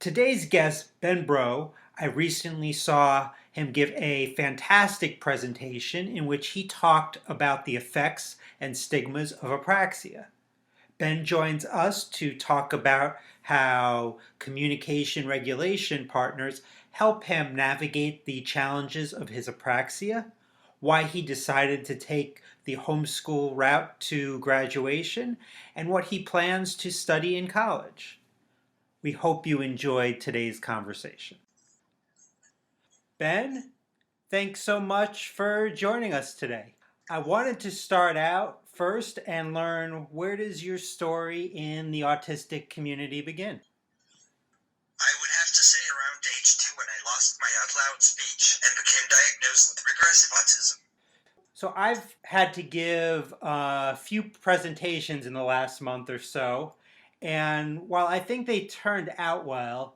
Today's guest, Ben Breaux, I recently saw him give a fantastic presentation in which he talked about the effects and stigmas of apraxia. Ben joins us to talk about how communication regulation partners help him navigate the challenges of his apraxia, why he decided to take the homeschool route to graduation, and what he plans to study in college. We hope you enjoyed today's conversation. Ben, thanks so much for joining us today. I wanted to start out first and learn, where does your story in the autistic community begin? I would have to say around age 2 when I lost my out loud speech and became diagnosed with regressive autism. So I've had to give a few presentations in the last month or so, and while I think they turned out well,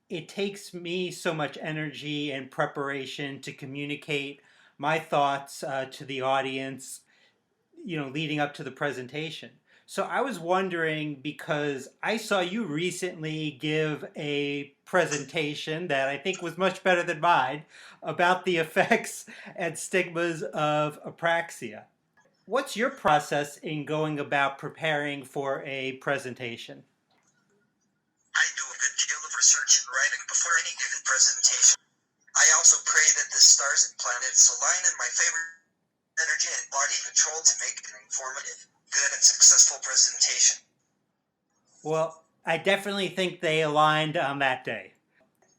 it takes me so much energy and preparation to communicate my thoughts to the audience, leading up to the presentation. So I was wondering, because I saw you recently give a presentation that I think was much better than mine about the effects and stigmas of apraxia. What's your process in going about preparing for a presentation? I do a good deal of research and writing before any given presentation. I also pray that the stars and planets align in my favor, energy and body control to make an informative, good, and successful presentation. Well, I definitely think they aligned on that day.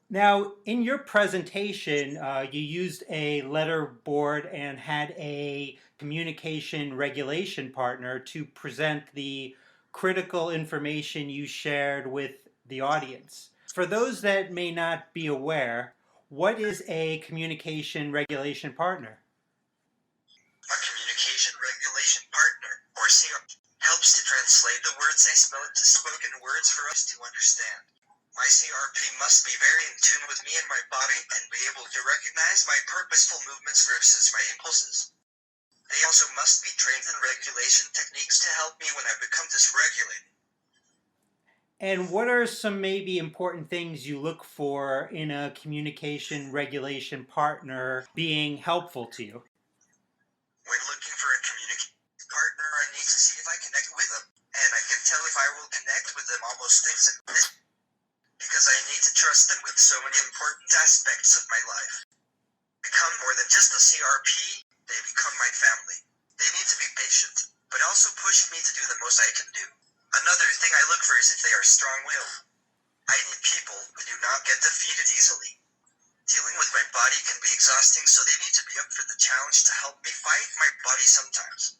Now, in your presentation, you used a letter board and had a communication regulation partner to present the critical information you shared with the audience. For those that may not be aware, what is a communication regulation partner? A communication regulation partner, or CR, helps to translate the words I spell into spoken words for us to understand. My CRP must be very in tune with me and my body and be able to recognize my purposeful movements versus my impulses. They also must be trained in regulation techniques to help me when I become dysregulated. And what are some maybe important things you look for in a communication regulation partner being helpful to you? When looking for a communication partner, I need to see if I connect with them, and I can tell if I will connect with them almost instantly because I need to trust them with so many important aspects of my life. Become more than just a CRP, they become my family. They need to be patient, but also push me to do the most I can do. Another thing I look for is if they are strong-willed. I need people who do not get defeated easily. Dealing with my body can be exhausting, so they need to be up for the challenge to help me fight my body sometimes.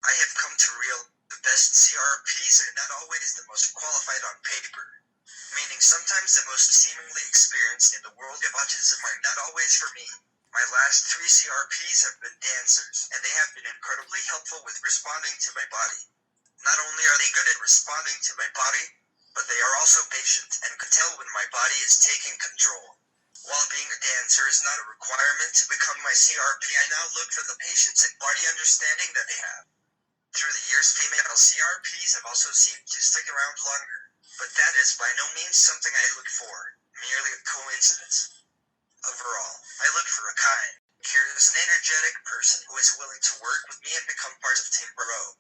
I have come to realize the best CRPs are not always the most qualified on paper, meaning sometimes the most seemingly experienced in the world of autism are not always for me. My last 3 CRPs have been dancers, and they have been incredibly helpful with responding to my body. Not only are they good at responding to my body, but they are also patient and can tell when my body is taking control. While being a dancer is not a requirement to become my CRP, I now look for the patience and body understanding that they have. Through the years, female CRPs have also seemed to stick around longer, but that is by no means something I look for, merely a coincidence. Overall, I look for a kind, curious, and energetic person who is willing to work with me and become part of Team Breaux.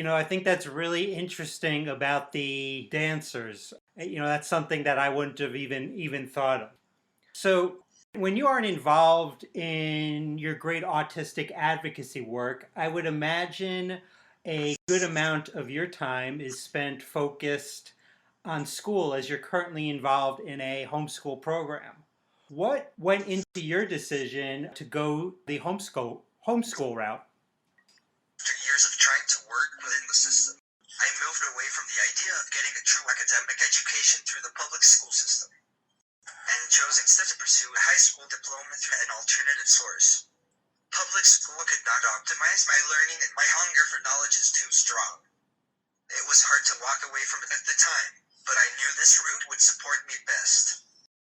I think that's really interesting about the dancers. That's something that I wouldn't have even thought of. So, when you aren't involved in your great autistic advocacy work, I would imagine a good amount of your time is spent focused on school, as you're currently involved in a homeschool program. What went into your decision to go the homeschool route? After years of trying to work within the system, I moved away from the idea of getting a true academic education through the public school system, and chose instead to pursue a high school diploma through an alternative source. Public school could not optimize my learning, and my hunger for knowledge is too strong. It was hard to walk away from it at the time, but I knew this route would support me best.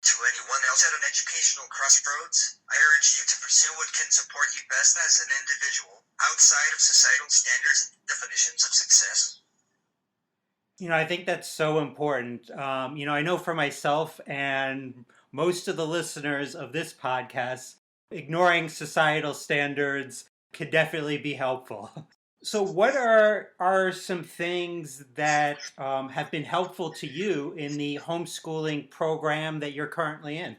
To anyone else at an educational crossroads, I urge you to pursue what can support you best as an individual, outside of societal standards and definitions of success. I think that's so important. I know for myself and most of the listeners of this podcast, ignoring societal standards could definitely be helpful. So, what are some things that have been helpful to you in the homeschooling program that you're currently in?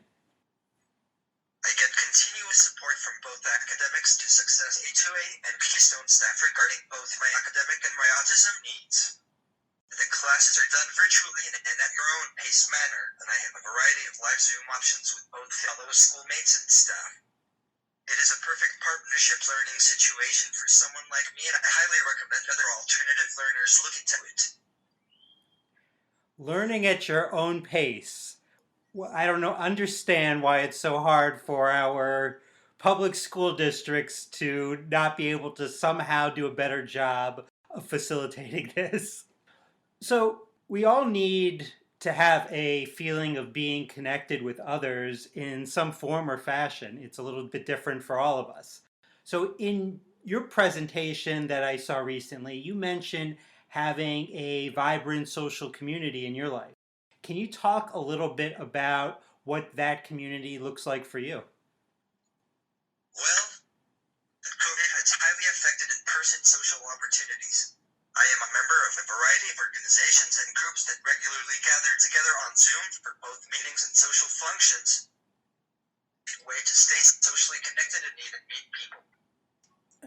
I get continuous support from both academics to success A2A and Keystone staff regarding both my academic and my autism needs. The classes are done virtually and at your own pace manner, and I have a variety of live Zoom options with both fellow schoolmates and staff. It is a perfect partnership learning situation for someone like me, and I highly recommend other alternative learners look into it. Learning at your own pace. Well, I don't know, understand why it's so hard for our public school districts to not be able to somehow do a better job of facilitating this. So, we all need to have a feeling of being connected with others in some form or fashion. It's a little bit different for all of us. So, in your presentation that I saw recently, you mentioned having a vibrant social community in your life. Can you talk a little bit about what that community looks like for you? Well, COVID has highly affected in-person social opportunities. I am a member of a variety of organizations and groups that regularly gather together on Zoom for both meetings and social functions. A way to stay socially connected and even meet people.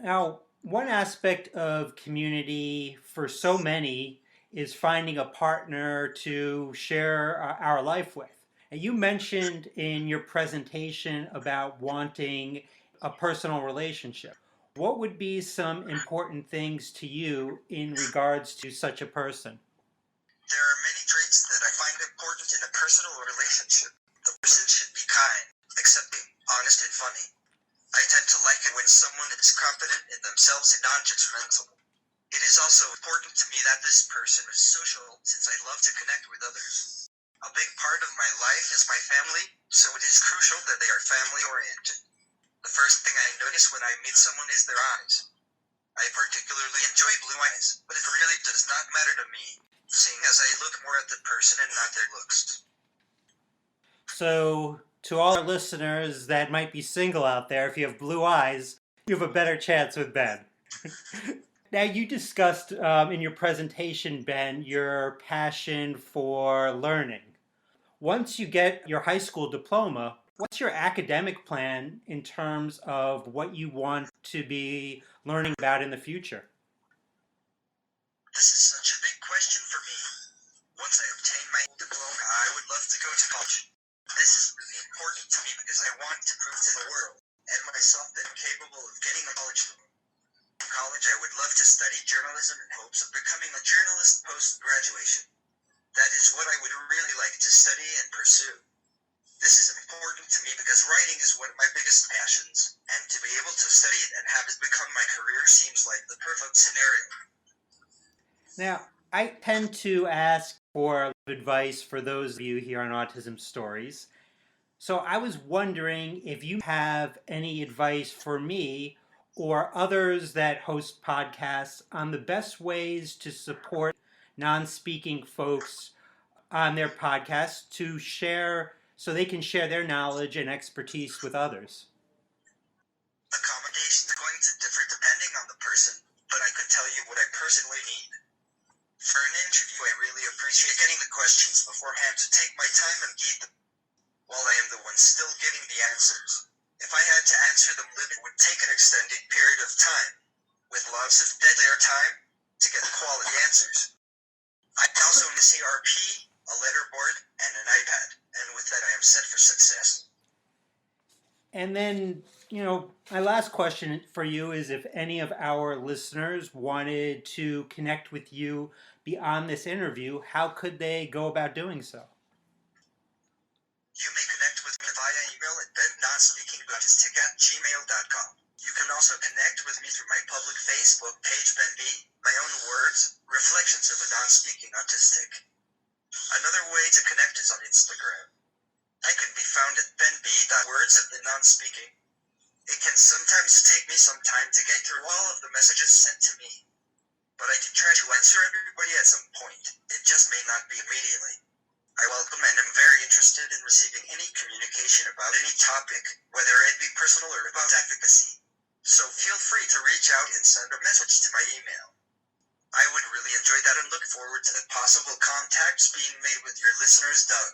Now, one aspect of community for so many is finding a partner to share our life with. And you mentioned in your presentation about wanting a personal relationship. What would be some important things to you in regards to such a person? There are many traits that I find important in a personal relationship. The person should be kind, accepting, honest, and funny. I tend to like it when someone is confident in themselves and non-judgmental. It is also important to me that this person is social since I love to connect with others. A big part of my life is my family, so it is crucial that they are family-oriented. The first thing I notice when I meet someone is their eyes. I particularly enjoy blue eyes, but it really does not matter to me, seeing as I look more at the person and not their looks. So, to all our listeners that might be single out there, if you have blue eyes, you have a better chance with Ben. Now, you discussed in your presentation, Ben, your passion for learning. Once you get your high school diploma, what's your academic plan in terms of what you want to be learning about in the future? This is such a big question for me. Once I obtain my diploma, I would love to go to college. This is really important to me because I want to prove to the world and myself that I'm capable of getting a college loan. In college, I would love to study journalism in hopes of becoming a journalist post-graduation. That is what I would really like to study and pursue. This is important to me because writing is one of my biggest passions, and to be able to study it and have it become my career seems like the perfect scenario. Now, I tend to ask for advice for those of you here on Autism Stories. So I was wondering if you have any advice for me or others that host podcasts on the best ways to support non-speaking folks on their podcasts to share so they can share their knowledge and expertise with others. Accommodations are going to differ depending on the person, but I could tell you what I personally need. For an interview, I really appreciate getting the questions beforehand to take my time and read them, while I am the one still giving the answers. If I had to answer them live, it would take an extended period of time, with lots of dead air time, to get quality answers. I also need a CRP, a letterboard, and an iPad, and with that I am set for success. And then, my last question for you is if any of our listeners wanted to connect with you beyond this interview, how could they go about doing so? You may connect with me via email at bennonspeakingautistic@gmail.com. You can also connect with me through my public Facebook page, Ben B, my own words, Reflections of a Non-Speaking Autistic. Another way to connect is on Instagram. I can be found at benb.wordsoftheNonspeaking. It can sometimes take me some time to get through all of the messages sent to me. but I can try to answer everybody at some point. It just may not be immediately. I welcome and am very interested in receiving any communication about any topic, whether it be personal or about advocacy. So feel free to reach out and send a message to my email. I would really enjoy that and look forward to the possible contacts being made with your listeners, Doug.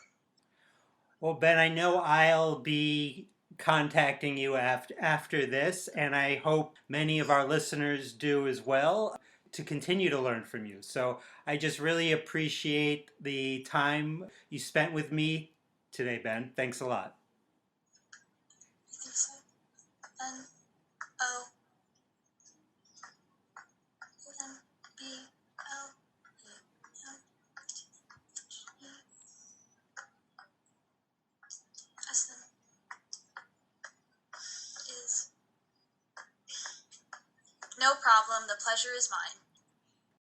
Well, Ben, I know I'll be contacting you after this, and I hope many of our listeners do as well to continue to learn from you. So I just really appreciate the time you spent with me today, Ben. Thanks a lot. You think so? N-O is. No problem, the pleasure is mine.